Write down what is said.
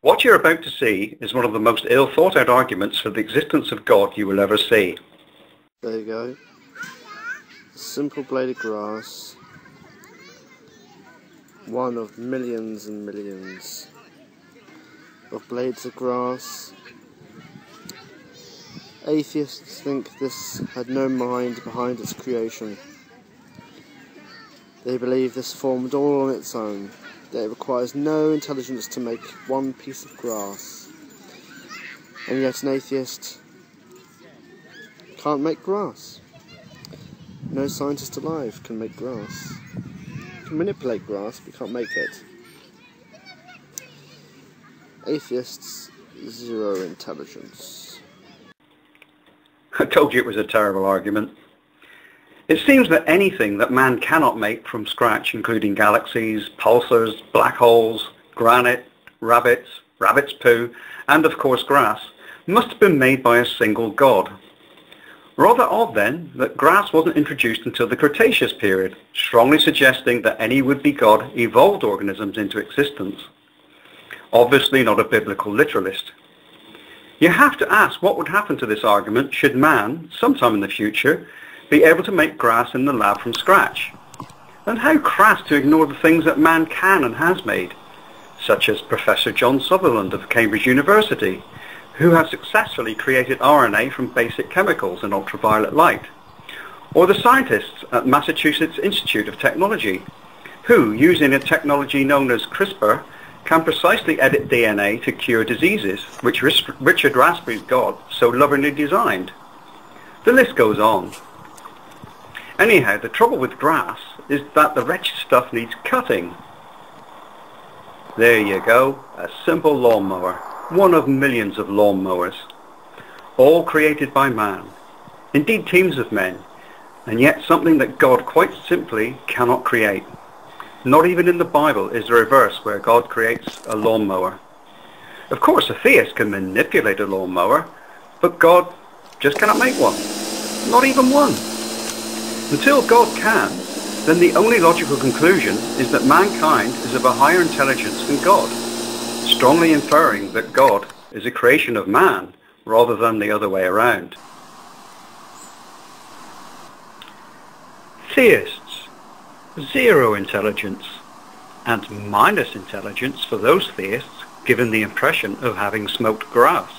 What you're about to see is one of the most ill-thought-out arguments for the existence of God you will ever see. There you go. A simple blade of grass. One of millions and millions of blades of grass. Atheists think this had no mind behind its creation. They believe this formed all on its own, that it requires no intelligence to make one piece of grass. And yet an atheist can't make grass. No scientist alive can make grass. You can manipulate grass, but you can't make it. Atheists, zero intelligence. I told you it was a terrible argument. It seems that anything that man cannot make from scratch, including galaxies, pulsars, black holes, granite, rabbit's poo, and of course grass, must have been made by a single god. Rather odd then that grass wasn't introduced until the Cretaceous period, strongly suggesting that any would-be god evolved organisms into existence. Obviously not a biblical literalist. You have to ask what would happen to this argument should man, sometime in the future, be able to make grass in the lab from scratch. And how crass to ignore the things that man can and has made, such as Professor John Sutherland of Cambridge University, who has successfully created RNA from basic chemicals and ultraviolet light, or the scientists at Massachusetts Institute of Technology, who, using a technology known as CRISPR, can precisely edit DNA to cure diseases, which Richard Raspberry's God so lovingly designed. The list goes on. Anyhow, the trouble with grass is that the wretched stuff needs cutting. There you go, a simple lawnmower, one of millions of lawnmowers, all created by man, indeed teams of men, and yet something that God quite simply cannot create. Not even in the Bible is there a verse where God creates a lawnmower. Of course, a theist can manipulate a lawnmower, but God just cannot make one. Not even one. Until God can, then the only logical conclusion is that mankind is of a higher intelligence than God, strongly inferring that God is a creation of man rather than the other way around. Theists, zero intelligence, and minus intelligence for those theists given the impression of having smoked grass.